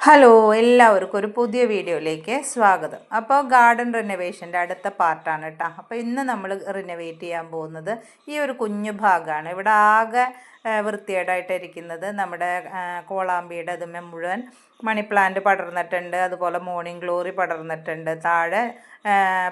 Hello, എല്ലാവർക്കും ഒരു പുതിയ വീഡിയോയിലേക്ക് സ്വാഗതം. അപ്പോൾ ഗാർഡൻ റിനോവേഷൻ്റെ അടുത്ത പാർട്ടാണ് കേട്ടോ. അപ്പോൾ ഇന്ന് നമ്മൾ റിനോവേറ്റ് ചെയ്യാൻ പോകുന്നത് ഈ ഒരു കുഞ്ഞു ഭാഗമാണ്. ഇവിടെ ആകെ വൃത്തികേടായിട്ടിരിക്കുന്നത് നമ്മുടെ കോളാമ്പിയുടെ അതുമേ മുഴുവൻ മണി പ്ലാന്റ് പടർന്നിട്ടുണ്ട്, അതുപോലെ മോർണിംഗ് ഗ്ലോറി പടർന്നിട്ടുണ്ട്, താഴെ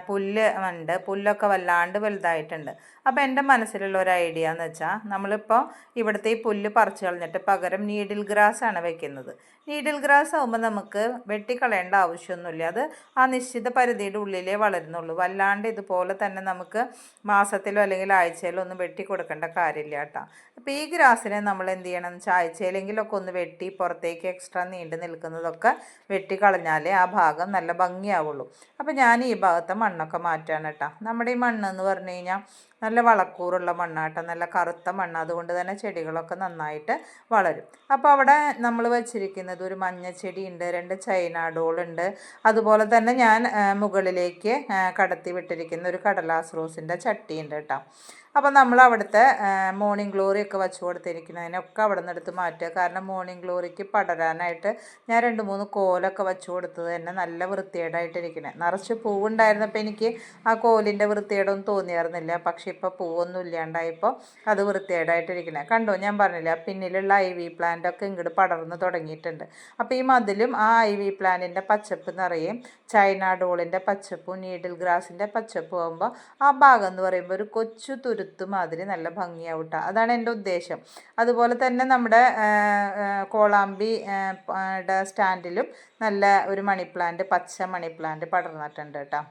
പുല്ല് ഉണ്ട്, പുല്ലൊക്കെ വല്ലാണ്ട് വലുതായിട്ടുണ്ട്. അപ്പോൾ എൻ്റെ മനസ്സിലുള്ള ഒരു ഐഡിയ എന്ന് വെച്ചാൽ നമ്മളിപ്പോൾ ഇവിടുത്തെ ഈ പുല്ല് പറിച്ചു കളഞ്ഞിട്ട് പകരം നീഡിൽ ഗ്രാസ് ആണ് വെക്കുന്നത്. നീഡിൽ ഗ്രാസ് ആകുമ്പോൾ നമുക്ക് വെട്ടിക്കളയേണ്ട ആവശ്യമൊന്നുമില്ല. അത് ആ നിശ്ചിത പരിധിയുടെ ഉള്ളിലേ വളരുന്നുള്ളൂ. വല്ലാണ്ട് ഇതുപോലെ തന്നെ നമുക്ക് മാസത്തിലോ അല്ലെങ്കിൽ ആഴ്ചയിലോ ഒന്നും വെട്ടി കൊടുക്കേണ്ട കാര്യമില്ല കേട്ടോ. അപ്പോൾ ഈ ഗ്രാസിനെ നമ്മൾ എന്ത് ചെയ്യണം എന്ന് വെച്ചാൽ ആഴ്ചയിലെങ്കിലൊക്കെ ഒന്ന് വെട്ടി പുറത്തേക്ക് എക്സ്ട്രാ നീണ്ടു നിൽക്കുന്നതൊക്കെ വെട്ടിക്കളഞ്ഞാലേ ആ ഭാഗം നല്ല ഭംഗിയാവുള്ളൂ. അപ്പോൾ ഞാൻ ഈ ഭാഗത്തെ മണ്ണൊക്കെ മാറ്റാണ് കേട്ടോ. നമ്മുടെ ഈ മണ്ണ് എന്ന് പറഞ്ഞു കഴിഞ്ഞാൽ നല്ല വളക്കൂറുള്ള മണ്ണാട്ടോ, നല്ല കറുത്ത മണ്ണ്. അതുകൊണ്ട് തന്നെ ചെടികളൊക്കെ നന്നായിട്ട് വളരും. അപ്പോൾ അവിടെ നമ്മൾ വച്ചിരിക്കുന്നത് ഒരു മഞ്ഞച്ചെടി ഉണ്ട്, 2 ചൈന ഡോളുണ്ട്, അതുപോലെ തന്നെ ഞാൻ മുകളിലേക്ക് കടത്തി വിട്ടിരിക്കുന്ന ഒരു കടലാസ് റോസിൻ്റെ ചട്ടിയുണ്ട് കേട്ടോ. അപ്പോൾ നമ്മൾ അവിടുത്തെ മോർണിംഗ് ഗ്ലോറി ഒക്കെ വെച്ച് കൊടുത്തിരിക്കുന്നതിനൊക്കെ അവിടെ നിന്ന് എടുത്ത് മാറ്റുക. കാരണം മോർണിംഗ് ഗ്ലോറിക്ക് പടരാനായിട്ട് ഞാൻ 2-3 കോലൊക്കെ വെച്ച് കൊടുത്തത് തന്നെ നല്ല വൃത്തികേടായിട്ടിരിക്കണേ. നിറച്ച് പൂവുണ്ടായിരുന്നപ്പോൾ എനിക്ക് ആ കോലിൻ്റെ വൃത്തികേടൊന്നും തോന്നിയായിരുന്നില്ല. പക്ഷേ ഇപ്പോൾ പൂവൊന്നും ഇല്ലാണ്ടായപ്പോൾ അത് വൃത്തികേടായിട്ടിരിക്കണേ. കണ്ടോ, ഞാൻ പറഞ്ഞില്ല പിന്നിലുള്ള ഐവി പ്ലാന്റൊക്കെ ഇങ്ങോട്ട് പടർന്ന് തുടങ്ങിയിട്ടുണ്ട്. അപ്പോൾ ഈ മതിലും ആ ഐവി പ്ലാന്റിൻ്റെ പച്ചപ്പ് നിറയും ചൈന ഡോളിൻ്റെ പച്ചപ്പും നീഡിൽ ഗ്രാസിൻ്റെ പച്ചപ്പും ആകുമ്പോൾ ആ ഭാഗം എന്ന് പറയുമ്പോൾ ഒരു കൊച്ചു തുരുത്ത് മാതിരി നല്ല ഭംഗിയാവട്ടെ. അതാണ് എൻ്റെ ഉദ്ദേശം. അതുപോലെ തന്നെ നമ്മുടെ കോളാമ്പി സ്റ്റാൻഡിലും നല്ല ഒരു മണി പ്ലാന്റ്, പച്ച മണി പ്ലാന്റ് പടർന്നിട്ടുണ്ട് കേട്ടോ.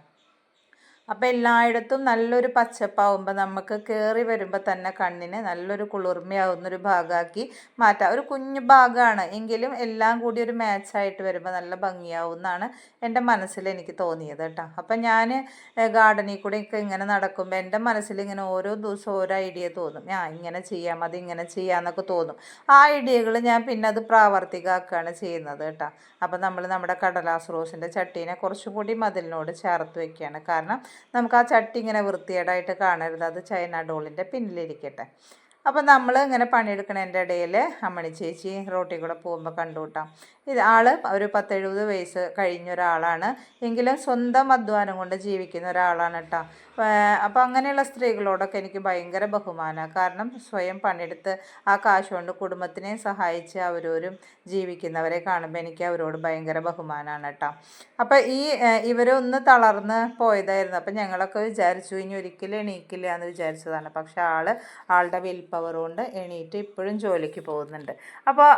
അപ്പോൾ എല്ലായിടത്തും നല്ലൊരു പച്ചപ്പാവുമ്പോൾ നമുക്ക് കയറി വരുമ്പോൾ തന്നെ കണ്ണിന് നല്ലൊരു കുളിർമയാവുന്നൊരു ഭാഗമാക്കി മാറ്റാം. ഒരു കുഞ്ഞു ഭാഗമാണ് എങ്കിലും എല്ലാം കൂടി ഒരു മാച്ചായിട്ട് വരുമ്പോൾ നല്ല ഭംഗിയാവുമെന്നാണ് എൻ്റെ മനസ്സിൽ എനിക്ക് തോന്നിയത് കേട്ടോ. അപ്പം ഞാൻ ഗാർഡനിൽ കൂടെ ഒക്കെ ഇങ്ങനെ നടക്കുമ്പോൾ എൻ്റെ മനസ്സിൽ ഇങ്ങനെ ഓരോ ദിവസവും ഓരോ ഐഡിയ തോന്നും. ഇങ്ങനെ ചെയ്യാം, അതിങ്ങനെ ചെയ്യാമെന്നൊക്കെ തോന്നും. ആ ഐഡിയകൾ ഞാൻ പിന്നെ അത് പ്രാവർത്തികമാക്കുകയാണ് ചെയ്യുന്നത് കേട്ടോ. അപ്പം നമ്മൾ നമ്മുടെ കടലാസ് റോസിൻ്റെ ചട്ടീനെ കുറച്ചും കൂടി മതിലിനോട് ചേർത്ത് വയ്ക്കുകയാണ്. കാരണം നമുക്ക് ആ ചട്ടി ഇങ്ങനെ വൃത്തികേടായിട്ട് കാണരുത്. അത് ചൈന ഡോളിൻ്റെ പിന്നിലിരിക്കട്ടെ. അപ്പം നമ്മൾ ഇങ്ങനെ പണിയെടുക്കണതിൻ്റെ ഇടയിൽ അമ്മണി ചേച്ചി റോട്ടിൽ കൂടെ പോകുമ്പോൾ കണ്ടുകൂട്ടാം. ഇത് ഒരു 10-70 വയസ്സ് കഴിഞ്ഞ ഒരാളാണ്, എങ്കിലും സ്വന്തം അധ്വാനം കൊണ്ട് ജീവിക്കുന്ന ഒരാളാണ് കേട്ടോ. അപ്പോൾ അങ്ങനെയുള്ള സ്ത്രീകളോടൊക്കെ എനിക്ക് ഭയങ്കര ബഹുമാനമാണ്. കാരണം സ്വയം പണിയെടുത്ത് ആ കാശ് കൊണ്ട് കുടുംബത്തിനെ സഹായിച്ച് അവരോരും ജീവിക്കുന്നവരെ കാണുമ്പോൾ എനിക്ക് അവരോട് ഭയങ്കര ബഹുമാനമാണ് കേട്ടോ. അപ്പോൾ ഇവരൊന്ന് തളർന്ന് പോയതായിരുന്നു. അപ്പം ഞങ്ങളൊക്കെ വിചാരിച്ചു ഇനി ഒരിക്കലും എണീക്കില്ല എന്ന് വിചാരിച്ചതാണ്. പക്ഷെ ആളുടെ വിൽ പവർ കൊണ്ട് എണീറ്റ് ഇപ്പോഴും ജോലിക്ക് പോകുന്നുണ്ട്. അപ്പോൾ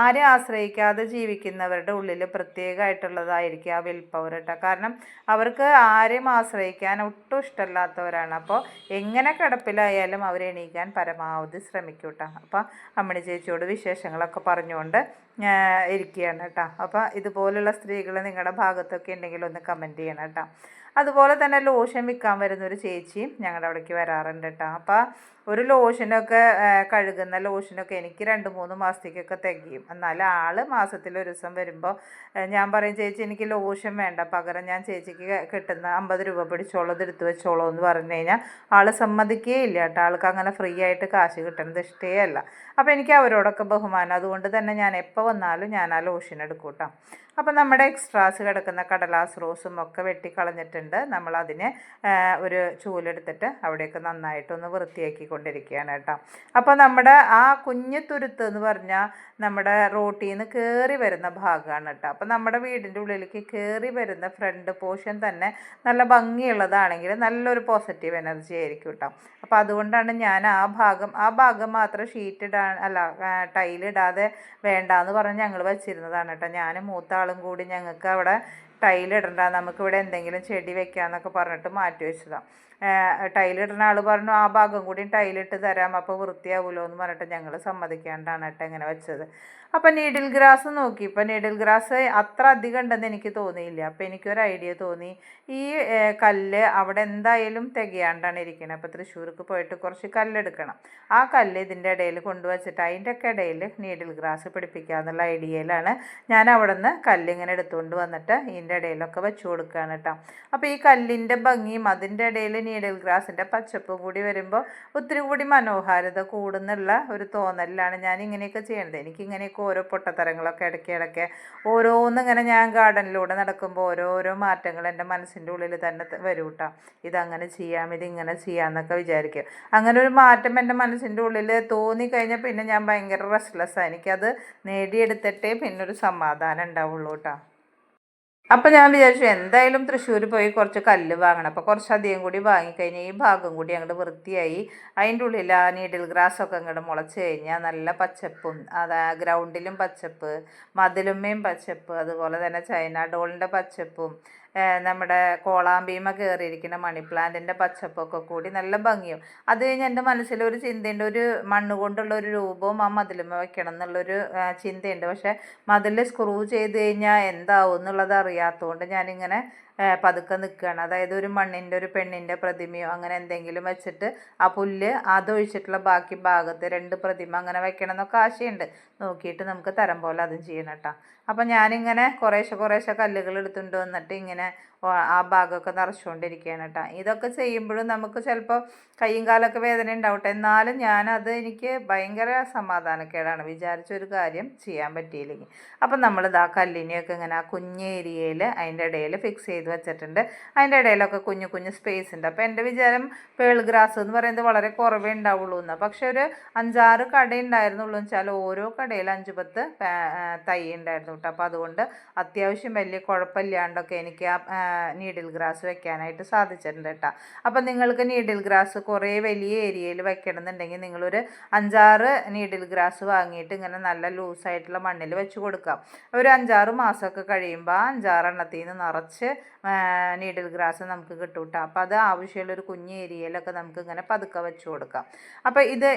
ആരെ ആശ്രയിക്കാതെ ജീവിക്കുന്നവരുടെ ഉള്ളിൽ പ്രത്യേകമായിട്ടുള്ളതായിരിക്കും ആ വിൽ പവർ കേട്ടോ. കാരണം അവർക്ക് ആരെയും ആശ്രയിക്കാൻ ഒട്ടും ഇഷ്ടമല്ലാത്തവരാണ്. അപ്പോൾ എങ്ങനെ കിടപ്പിലായാലും അവർ എണീക്കാൻ പരമാവധി ശ്രമിക്കും കേട്ടോ. അപ്പോൾ അമ്മണി ചേച്ചിയോട് വിശേഷങ്ങളൊക്കെ പറഞ്ഞുകൊണ്ട് ഇരിക്കുകയാണ് കേട്ടോ. അപ്പോൾ ഇതുപോലുള്ള സ്ത്രീകൾ നിങ്ങളുടെ ഭാഗത്തൊക്കെ ഉണ്ടെങ്കിൽ ഒന്ന് കമൻറ്റ് ചെയ്യണം കേട്ടോ. അതുപോലെ തന്നെ ലോഷൻ വിൽക്കാൻ വരുന്നൊരു ചേച്ചിയും ഞങ്ങളുടെ അവിടേക്ക് വരാറുണ്ട് കേട്ടോ. അപ്പോൾ ഒരു ലോഷനൊക്കെ കഴുകുന്ന ലോഷനൊക്കെ എനിക്ക് 2-3 മാസത്തേക്കൊക്കെ തികയും. എന്നാൽ മാസത്തിൽ 1 ദിവസം വരുമ്പോൾ ഞാൻ പറയും, ചേച്ചി എനിക്ക് ലോഷൻ വേണ്ട, പകരം ഞാൻ ചേച്ചിക്ക് കിട്ടുന്ന 50 രൂപ പിടിച്ചോളൂ, ഇത് എടുത്ത് വെച്ചോളൂ എന്ന് പറഞ്ഞു കഴിഞ്ഞാൽ സമ്മതിക്കുകയില്ല കേട്ടോ. ആൾക്ക് അങ്ങനെ ഫ്രീ ആയിട്ട് കാശ് കിട്ടുന്നത് ഇഷ്ടമേ അല്ല. അപ്പോൾ എനിക്ക് അവരോടൊക്കെ ബഹുമാനം. അതുകൊണ്ട് തന്നെ ഞാൻ എപ്പോൾ വന്നാലും ഞാൻ ആ ലോഷൻ എടുക്കും കേട്ടോ. അപ്പം നമ്മുടെ എക്സ്ട്രാസ് കിടക്കുന്ന കടലാസ് റോസും ഒക്കെ വെട്ടിക്കളഞ്ഞിട്ടുണ്ട്. നമ്മളതിനെ ഒരു ചൂലെടുത്തിട്ട് അവിടെയൊക്കെ നന്നായിട്ടൊന്ന് വൃത്തിയാക്കിക്കൊണ്ടിരിക്കുകയാണ് കേട്ടോ. അപ്പോൾ നമ്മുടെ ആ കുഞ്ഞു തുരുത്ത് എന്ന് പറഞ്ഞാൽ നമ്മുടെ റോട്ടിൽ നിന്ന് കയറി വരുന്ന ഭാഗമാണ് കേട്ടോ. അപ്പം നമ്മുടെ വീടിൻ്റെ ഉള്ളിലേക്ക് കയറി വരുന്ന ഫ്രണ്ട് പോർഷൻ തന്നെ നല്ല ഭംഗിയുള്ളതാണെങ്കിൽ നല്ലൊരു പോസിറ്റീവ് എനർജി ആയിരിക്കും കേട്ടോ. അപ്പോൾ അതുകൊണ്ടാണ് ഞാൻ ആ ഭാഗം മാത്രം ടൈലിടാതെ വേണ്ടാന്ന് പറഞ്ഞ് ഞങ്ങൾ വച്ചിരുന്നതാണ് കേട്ടോ. ഞാൻ മൂത്ത ആളും കൂടി ഞങ്ങൾക്ക് അവിടെ ടൈലിടണ്ട, നമുക്കിവിടെ എന്തെങ്കിലും ചെടി വെക്കാമെന്നൊക്കെ പറഞ്ഞിട്ട് മാറ്റി വെച്ചതാണ്. ടൈലിടുന്ന ആൾ പറഞ്ഞു ആ ഭാഗം കൂടി ടൈലിട്ട് തരാം, അപ്പോൾ വൃത്തിയാവുമല്ലോ എന്ന് പറഞ്ഞിട്ട് ഞങ്ങൾ സമ്മതിക്കാണ്ടാണ് കേട്ടോ ഇങ്ങനെ വെച്ചത്. അപ്പം നീഡിൽ ഗ്രാസ് നോക്കി. ഇപ്പം നീഡിൽ ഗ്രാസ് അത്ര അധികം ഉണ്ടെന്ന് എനിക്ക് തോന്നിയില്ല. അപ്പോൾ എനിക്കൊരു ഐഡിയ തോന്നി, ഈ കല്ല് അവിടെ എന്തായാലും തികയാണ്ടാണ് ഇരിക്കുന്നത്. അപ്പോൾ തൃശ്ശൂർക്ക് പോയിട്ട് കുറച്ച് കല്ലെടുക്കണം. ആ കല്ല് ഇതിൻ്റെ ഇടയിൽ കൊണ്ടുവച്ചിട്ട് അതിൻ്റെയൊക്കെ ഇടയിൽ നീഡിൽ ഗ്രാസ് പിടിപ്പിക്കുക എന്നുള്ള ഐഡിയയിലാണ് ഞാൻ അവിടെ നിന്ന് കല്ലിങ്ങനെ എടുത്തുകൊണ്ട് വന്നിട്ട് ഇതിൻ്റെ ഇടയിലൊക്കെ വെച്ച് കൊടുക്കുകയാണ് കേട്ടോ. അപ്പോൾ ഈ കല്ലിൻ്റെ ഭംഗിയും അതിൻ്റെ ഇടയിൽ നീഡിൽ ഗ്രാസിൻ്റെ പച്ചപ്പും കൂടി വരുമ്പോൾ ഒത്തിരി കൂടി മനോഹാരിത കൂടുന്നുള്ള ഒരു തോന്നലിലാണ് ഞാൻ ഇങ്ങനെയൊക്കെ ചെയ്യണത്. എനിക്കിങ്ങനെയൊക്കെ ഓരോ പൊട്ടത്തരങ്ങളൊക്കെ ഇടയ്ക്കിടയ്ക്ക് ഓരോന്നിങ്ങനെ ഞാൻ ഗാർഡനിലൂടെ നടക്കുമ്പോൾ ഓരോരോ മാറ്റങ്ങൾ എൻ്റെ മനസ്സിൻ്റെ ഉള്ളിൽ തന്നെ വരും കേട്ടോ. ഇതങ്ങനെ ചെയ്യാം, ഇതിങ്ങനെ ചെയ്യാമെന്നൊക്കെ വിചാരിക്കും. അങ്ങനെ ഒരു മാറ്റം എൻ്റെ മനസ്സിൻ്റെ ഉള്ളിൽ തോന്നിക്കഴിഞ്ഞാൽ പിന്നെ ഞാൻ ഭയങ്കര റെസ്റ്റ്ലെസ്സാണ്. എനിക്കത് നേടിയെടുത്തിട്ടേ പിന്നെ ഒരു സമാധാനം ഉണ്ടാവുള്ളൂ കേട്ടോ. അപ്പോൾ ഞാൻ വിചാരിച്ചു എന്തായാലും തൃശ്ശൂർ പോയി കുറച്ച് കല്ല് വാങ്ങണം. അപ്പോൾ കുറച്ചധികം കൂടി വാങ്ങിക്കഴിഞ്ഞാൽ ഈ ഭാഗം കൂടി അങ്ങോട്ട് വൃത്തിയായി അതിൻ്റെ ഉള്ളിൽ ആ നീഡിൽ ഗ്രാസൊക്കെ അങ്ങോട്ട് മുളച്ച് കഴിഞ്ഞാൽ നല്ല പച്ചപ്പും ഗ്രൗണ്ടിലും പച്ചപ്പ്, മതിലുമ്മയും പച്ചപ്പ്, അതുപോലെ തന്നെ ചൈന ഡോളിൻ്റെ പച്ചപ്പും നമ്മുടെ കോളാമ്പീമ കയറിയിരിക്കുന്ന മണി പ്ലാന്റിൻ്റെ പച്ചപ്പൊക്കെ കൂടി നല്ല ഭംഗിയും. അത് കഴിഞ്ഞ് എൻ്റെ മനസ്സിലൊരു ചിന്തയുണ്ട്, ഒരു മണ്ണ് കൊണ്ടുള്ള ഒരു രൂപവും ആ മതിലുമ്മ വെക്കണം എന്നുള്ളൊരു ചിന്തയുണ്ട്. പക്ഷേ മതിൽ സ്ക്രൂ ചെയ്ത് കഴിഞ്ഞാൽ എന്താവും എന്നുള്ളത് അറിയാത്തതുകൊണ്ട് ഞാനിങ്ങനെ പതുക്കെ നിൽക്കുകയാണ്. അതായത് ഒരു മണ്ണിൻ്റെ ഒരു പെണ്ണിൻ്റെ പ്രതിമയോ അങ്ങനെ എന്തെങ്കിലും വെച്ചിട്ട് ആ പുല്ല് അതൊഴിച്ചിട്ടുള്ള ബാക്കി ഭാഗത്ത് 2 പ്രതിമ അങ്ങനെ വെക്കണം എന്നൊക്കെ ആശയുണ്ട്. നോക്കിയിട്ട് നമുക്ക് തരം പോലെ അതും ചെയ്യണം കേട്ടോ. അപ്പം ഞാനിങ്ങനെ കുറേശ്ശെ കല്ലുകൾ എടുത്തുകൊണ്ട് വന്നിട്ട് ഇങ്ങനെ ആ ഭാഗമൊക്കെ നിറച്ചുകൊണ്ടിരിക്കുകയാണ് കേട്ടോ. ഇതൊക്കെ ചെയ്യുമ്പോഴും നമുക്ക് ചിലപ്പോൾ കയ്യും കാലൊക്കെ വേദന ഉണ്ടാവട്ടെ, എന്നാലും ഞാനത് എനിക്ക് ഭയങ്കര സമാധാനക്കേടാണ് വിചാരിച്ചൊരു കാര്യം ചെയ്യാൻ പറ്റിയില്ലെങ്കിൽ. അപ്പം നമ്മളിത് ആ കല്ലിനെയൊക്കെ ഇങ്ങനെ ആ കുഞ്ഞ് ഏരിയയിൽ അതിൻ്റെ ഇടയിൽ ഫിക്സ് ചെയ്ത് വെച്ചിട്ടുണ്ട്. അതിൻ്റെ ഇടയിലൊക്കെ കുഞ്ഞു കുഞ്ഞു സ്പേസ് ഉണ്ട്. അപ്പോൾ എൻ്റെ വിചാരം പേൾ ഗ്രാസ് എന്ന് പറയുന്നത് വളരെ കുറവേ ഉണ്ടാവുള്ളൂ എന്ന്. പക്ഷേ ഒരു 5-6 കട ഉണ്ടായിരുന്നുള്ളൂ വെച്ചാൽ ഓരോ കടയിൽ 5-10 തൈ ഉണ്ടായിരുന്നു കേട്ടോ. അപ്പോൾ അതുകൊണ്ട് അത്യാവശ്യം വലിയ കുഴപ്പമില്ലാണ്ടൊക്കെ എനിക്ക് ആ നീഡിൽ ഗ്രാസ് വെക്കാനായിട്ട് സാധിച്ചിട്ടുണ്ട് കേട്ടോ. അപ്പം നിങ്ങൾക്ക് നീഡിൽ ഗ്രാസ് കുറേ വലിയ ഏരിയയിൽ വെക്കണമെന്നുണ്ടെങ്കിൽ നിങ്ങളൊരു 5-6 നീഡിൽ ഗ്രാസ് വാങ്ങിയിട്ട് ഇങ്ങനെ നല്ല ലൂസായിട്ടുള്ള മണ്ണിൽ വെച്ച് കൊടുക്കാം. ഒരു 5-6 മാസമൊക്കെ കഴിയുമ്പോൾ 5-6 എണ്ണത്തിൽ നിന്ന് നിറച്ച് നീഡിൽ ഗ്രാസ് നമുക്ക് കിട്ടും കേട്ടോ. അപ്പോൾ അത് ആവശ്യമുള്ളൊരു കുഞ്ഞ് ഏരിയയിലൊക്കെ നമുക്ക് ഇങ്ങനെ പതുക്കെ വെച്ച് കൊടുക്കാം. അപ്പോൾ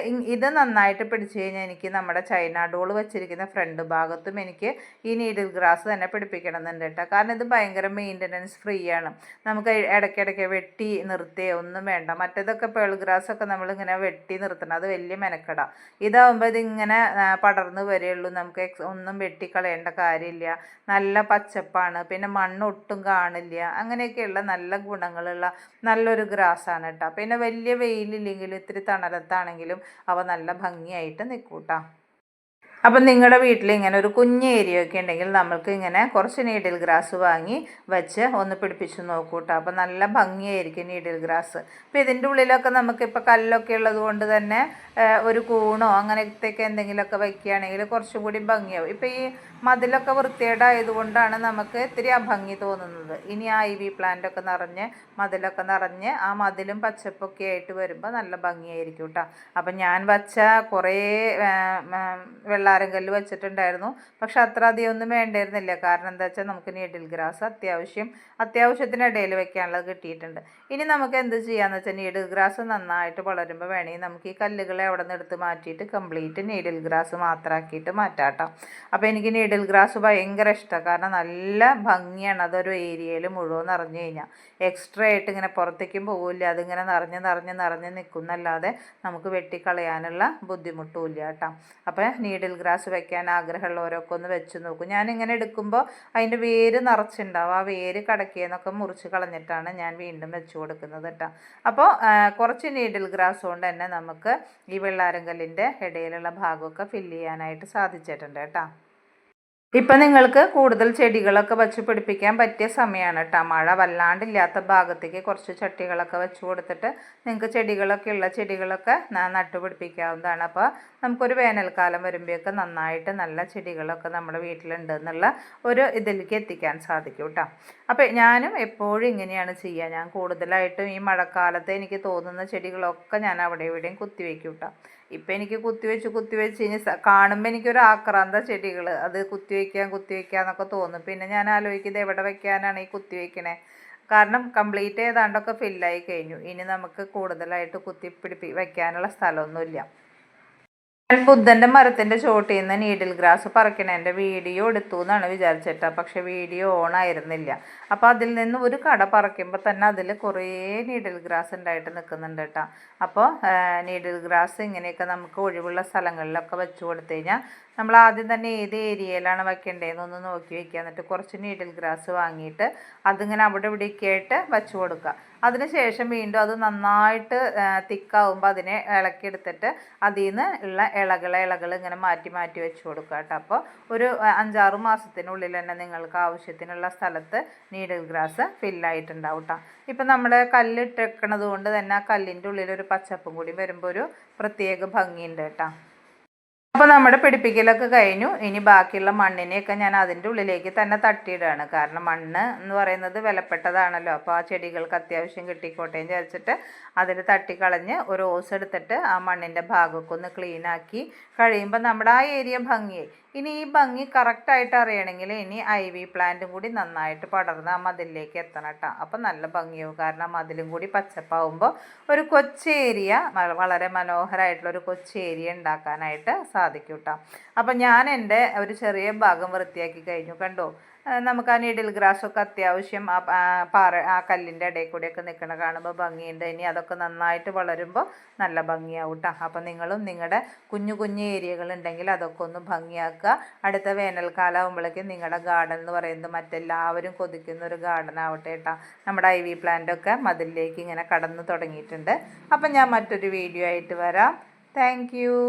ഇത് നന്നായിട്ട് പിടിച്ചു കഴിഞ്ഞാൽ എനിക്ക് നമ്മുടെ ചൈന ഡോൾ വെച്ചിരിക്കുന്ന ഫ്രണ്ട് ഭാഗത്തും എനിക്ക് ഈ നീഡിൽ ഗ്രാസ് തന്നെ പിടിപ്പിക്കണമെന്നുണ്ട് കേട്ടോ. കാരണം ഇത് ഭയങ്കര മെയിൻ്റനൻസ് ഫ്രീ ആണ്. നമുക്ക് ഇടയ്ക്കിടയ്ക്ക് വെട്ടി നിർത്തുകയോ ഒന്നും വേണ്ട. മറ്റേതൊക്കെ പേൾ ഗ്രാസൊക്കെ നമ്മളിങ്ങനെ വെട്ടി നിർത്തണം, അത് വലിയ മെനക്കെടാം. ഇതാവുമ്പോൾ ഇതിങ്ങനെ പടർന്ന് വരികയുള്ളൂ, നമുക്ക് ഒന്നും വെട്ടിക്കളയേണ്ട കാര്യമില്ല. നല്ല പച്ചപ്പാണ്, പിന്നെ മണ്ണ് ഒട്ടും കാണില്ല. അങ്ങനെയൊക്കെയുള്ള നല്ല ഗുണങ്ങളുള്ള നല്ലൊരു ഗ്രാസാണ് കേട്ടോ. പിന്നെ വലിയ വെയിലില്ലെങ്കിലും ഇത്തിരി തണലത്താണെങ്കിലും അവ നല്ല ഭംഗിയായിട്ട് നിൽക്കും കേട്ടോ. അപ്പം നിങ്ങളുടെ വീട്ടിൽ ഇങ്ങനെ ഒരു കുഞ്ഞ് ഏരിയ ഒക്കെ ഉണ്ടെങ്കിൽ നമ്മൾക്ക് ഇങ്ങനെ കുറച്ച് നീഡിൽ ഗ്രാസ് വാങ്ങി വെച്ച് ഒന്ന് പിടിപ്പിച്ച് നോക്കൂ കേട്ടോ. അപ്പം നല്ല ഭംഗിയായിരിക്കും നീഡിൽ ഗ്രാസ്. അപ്പോൾ ഇതിൻ്റെ ഉള്ളിലൊക്കെ നമുക്കിപ്പോൾ കല്ലൊക്കെ ഉള്ളത് കൊണ്ട് തന്നെ ഒരു കൂണോ അങ്ങനത്തെയൊക്കെ എന്തെങ്കിലുമൊക്കെ വയ്ക്കുകയാണെങ്കിൽ കുറച്ചും കൂടി ഭംഗിയാവും. ഇപ്പോൾ ഈ മതിലൊക്കെ വൃത്തികേടായതുകൊണ്ടാണ് നമുക്ക് ഇത്തിരി അഭംഗി തോന്നുന്നത്. ഇനി ആ ivy പ്ലാന്റൊക്കെ നിറഞ്ഞ് മതിലൊക്കെ നിറഞ്ഞ് ആ മതിലും പച്ചപ്പൊക്കെ ആയിട്ട് വരുമ്പോൾ നല്ല ഭംഗിയായിരിക്കും കേട്ടോ. അപ്പം ഞാൻ വച്ച കുറേ വെള്ളാരം കല്ല് വെച്ചിട്ടുണ്ടായിരുന്നു. പക്ഷെ അത്ര അധികം ഒന്നും വേണ്ടായിരുന്നില്ല. കാരണം എന്താ വെച്ചാൽ നമുക്ക് നീഡിൽ ഗ്രാസ് അത്യാവശ്യത്തിനിടയിൽ വെക്കാനുള്ളത് കിട്ടിയിട്ടുണ്ട്. ഇനി നമുക്ക് എന്ത് ചെയ്യാന്ന് വെച്ചാൽ നീഡിൽ ഗ്രാസ് നന്നായിട്ട് വളരുമ്പോൾ വേണമെങ്കിൽ നമുക്ക് ഈ കല്ലുകളെ അവിടെ നിന്ന് എടുത്ത് മാറ്റിയിട്ട് കംപ്ലീറ്റ് നീഡിൽ ഗ്രാസ് മാത്രമാക്കിയിട്ട് മാറ്റാട്ടോ. അപ്പോൾ എനിക്ക് നീഡിൽ ഗ്രാസ് ഭയങ്കര ഇഷ്ടമാണ്. കാരണം നല്ല ഭംഗിയാണ്, അതൊരു ഏരിയയിൽ മുഴുവൻ നിറഞ്ഞു കഴിഞ്ഞാൽ എക്സ്ട്രാ ആയിട്ട് ഇങ്ങനെ പുറത്തേക്കും പോകില്ല. അതിങ്ങനെ നിറഞ്ഞ് നിൽക്കുന്നല്ലാതെ നമുക്ക് വെട്ടിക്കളയാനുള്ള ബുദ്ധിമുട്ടുമില്ല കേട്ടോ. അപ്പോൾ നീഡിൽ ഗ്രാസ് വെക്കാൻ ആഗ്രഹമുള്ളവരൊക്കെ ഒന്ന് വെച്ച് നോക്കും. ഞാനിങ്ങനെ എടുക്കുമ്പോൾ അതിൻ്റെ വേര് നിറച്ചുണ്ടാവും. ആ വേര് കടക്കിയെന്നൊക്കെ മുറിച്ച് കളഞ്ഞിട്ടാണ് ഞാൻ വീണ്ടും വെച്ച് കൊടുക്കുന്നത് കേട്ടോ. അപ്പോൾ കുറച്ച് നീഡിൽ ഗ്രാസ് കൊണ്ട് തന്നെ നമുക്ക് ഈ വെള്ളാരം കല്ലിൻ്റെ ഇടയിലുള്ള ഭാഗമൊക്കെ ഫില്ല് ചെയ്യാനായിട്ട് സാധിച്ചിട്ടുണ്ട് കേട്ടോ. ഇപ്പം നിങ്ങൾക്ക് കൂടുതൽ ചെടികളൊക്കെ വെച്ച് പിടിപ്പിക്കാൻ പറ്റിയ സമയമാണ് കേട്ടോ. മഴ വല്ലാണ്ടില്ലാത്ത ഭാഗത്തേക്ക് കുറച്ച് ചട്ടികളൊക്കെ വെച്ച് കൊടുത്തിട്ട് നിങ്ങൾക്ക് ചെടികളൊക്കെ നട്ടുപിടിപ്പിക്കാവുന്നതാണ്. അപ്പോൾ നമുക്കൊരു വേനൽക്കാലം വരുമ്പോഴൊക്കെ നന്നായിട്ട് നല്ല ചെടികളൊക്കെ നമ്മുടെ വീട്ടിലുണ്ട് എന്നുള്ള ഒരു ഇതിലേക്ക് എത്തിക്കാൻ സാധിക്കും കേട്ടോ. അപ്പോൾ ഞാനും എപ്പോഴും ഇങ്ങനെയാണ് ചെയ്യുക. ഞാൻ കൂടുതലായിട്ടും ഈ മഴക്കാലത്ത് എനിക്ക് തോന്നുന്ന ചെടികളൊക്കെ ഞാൻ അവിടെ ഇവിടെയും കുത്തിവെക്കും കേട്ടോ. ഇപ്പം എനിക്ക് കുത്തിവെച്ച് ഇനി കാണുമ്പോൾ എനിക്കൊരു ആക്രാന്ത ചെടികൾ അത് കുത്തിവെക്കാന്നൊക്കെ തോന്നും. പിന്നെ ഞാൻ ആലോചിക്കുന്നത് എവിടെ വെക്കാനാണ് ഈ കുത്തിവെക്കണേ. കാരണം കംപ്ലീറ്റ് ഏതാണ്ടൊക്കെ ഫില്ലായി കഴിഞ്ഞു. ഇനി നമുക്ക് കൂടുതലായിട്ട് വെക്കാനുള്ള സ്ഥലമൊന്നുമില്ല. ഞാൻ ബുദ്ധൻ്റെ മരത്തിൻ്റെ ചോട്ടിൽ നിന്ന് നീഡിൽ ഗ്രാസ് പറിക്കണേൻ്റെ വീഡിയോ എടുത്തു എന്നാണ് വിചാരിച്ചിട്ടാ. പക്ഷേ വീഡിയോ ഓൺ ആയിരുന്നില്ല. അപ്പോൾ അതിൽ നിന്ന് ഒരു കട പറിക്കുമ്പോൾ തന്നെ അതിൽ കുറേ നീഡിൽ ഗ്രാസ് ഉണ്ടായിട്ട് നിൽക്കുന്നുണ്ട് കേട്ടോ. അപ്പോൾ നീഡിൽ ഗ്രാസ് ഇങ്ങനെയൊക്കെ നമുക്ക് ഒഴിവുള്ള സ്ഥലങ്ങളിലൊക്കെ വെച്ച് കൊടുത്തു കഴിഞ്ഞാൽ നമ്മൾ ആദ്യം തന്നെ ഏത് ഏരിയയിലാണ് വെക്കേണ്ടതെന്നൊന്ന് നോക്കി വെക്കുക. എന്നിട്ട് കുറച്ച് നീഡിൽ ഗ്രാസ് വാങ്ങിയിട്ട് അതിങ്ങനെ അവിടെ ഇവിടെയൊക്കെ ആയിട്ട് വെച്ച് കൊടുക്കുക. അതിനുശേഷം വീണ്ടും അത് നന്നായിട്ട് തിക്കാവുമ്പോൾ അതിനെ ഇളക്കിയെടുത്തിട്ട് അതിൽ നിന്ന് ഉള്ള ഇലകൾ ഇങ്ങനെ മാറ്റി മാറ്റി വെച്ച് കൊടുക്കുക കേട്ടോ. അപ്പോൾ ഒരു 5-6 മാസത്തിനുള്ളിൽ തന്നെ നിങ്ങൾക്ക് ആവശ്യത്തിനുള്ള സ്ഥലത്ത് നീഡിൽ ഗ്രാസ് ഫില്ലായിട്ടുണ്ടാവും കേട്ടോ. ഇപ്പം നമ്മൾ കല്ലിട്ടിരിക്കണത് കൊണ്ട് തന്നെ ആ കല്ലിൻ്റെ ഉള്ളിൽ ഒരു പച്ചപ്പും കൂടി വരുമ്പോൾ ഒരു പ്രത്യേക ഭംഗിയുണ്ട് കേട്ടോ. അപ്പോൾ നമ്മുടെ പിടിപ്പിക്കലൊക്കെ കഴിഞ്ഞു. ഇനി ബാക്കിയുള്ള മണ്ണിനെയൊക്കെ ഞാൻ അതിൻ്റെ ഉള്ളിലേക്ക് തന്നെ തട്ടിയിടുകയാണ്. കാരണം മണ്ണ് എന്ന് പറയുന്നത് വിലപ്പെട്ടതാണല്ലോ. അപ്പോൾ ആ ചെടികൾക്ക് അത്യാവശ്യം കിട്ടിക്കോട്ടെ എന്ന് വിചാരിച്ചിട്ട് അതിൽ തട്ടിക്കളഞ്ഞ് ഒരു ഓസ് എടുത്തിട്ട് ആ മണ്ണിൻ്റെ ഭാഗമൊക്കെ ഒന്ന് ക്ലീനാക്കി കഴിയുമ്പോൾ നമ്മുടെ ആ ഏരിയ ഭംഗിയായി. ഇനി ഈ ഭംഗി കറക്റ്റായിട്ട് അറിയണമെങ്കിൽ ഇനി IV പ്ലാന്റും കൂടി നന്നായിട്ട് പടർന്ന് ആ മതിലിലേക്ക് എത്തണം കേട്ടോ. അപ്പം നല്ല ഭംഗിയാവും. കാരണം ആ മതിലും കൂടി പച്ചപ്പാവുമ്പോൾ ഒരു കൊച്ചേരിയ വളരെ മനോഹരമായിട്ടുള്ളൊരു കൊച്ചേരിയ ഉണ്ടാക്കാനായിട്ട് സാധിക്കും കേട്ടോ. അപ്പം ഞാൻ എൻ്റെ ഒരു ചെറിയ ഭാഗം വൃത്തിയാക്കി കഴിഞ്ഞു. കണ്ടോ, നമുക്ക് ആ നീഡിൽ ഗ്രാസൊക്കെ അത്യാവശ്യം ആ കല്ലിൻ്റെ ഇടയിൽ കൂടെയൊക്കെ നിൽക്കണ കാണുമ്പോൾ ഭംഗിയുണ്ട്. ഇനി അതൊക്കെ നന്നായിട്ട് വളരുമ്പോൾ നല്ല ഭംഗിയാവും കേട്ടോ. അപ്പം നിങ്ങളും നിങ്ങളുടെ കുഞ്ഞു കുഞ്ഞു ഏരിയകളുണ്ടെങ്കിൽ അതൊക്കെ ഒന്ന് ഭംഗിയാക്കുക. അടുത്ത വേനൽക്കാലം ആകുമ്പോഴേക്കും നിങ്ങളുടെ ഗാർഡൻ എന്ന് പറയുന്നത് മറ്റെല്ലാവരും കൊതിക്കുന്ന ഒരു ഗാർഡൻ ആവട്ടെ കേട്ടോ. നമ്മുടെ IV പ്ലാന്റൊക്കെ മതിലിലേക്ക് ഇങ്ങനെ കടന്നു തുടങ്ങിയിട്ടുണ്ട്. അപ്പം ഞാൻ മറ്റൊരു വീഡിയോ ആയിട്ട് വരാം. Thank you.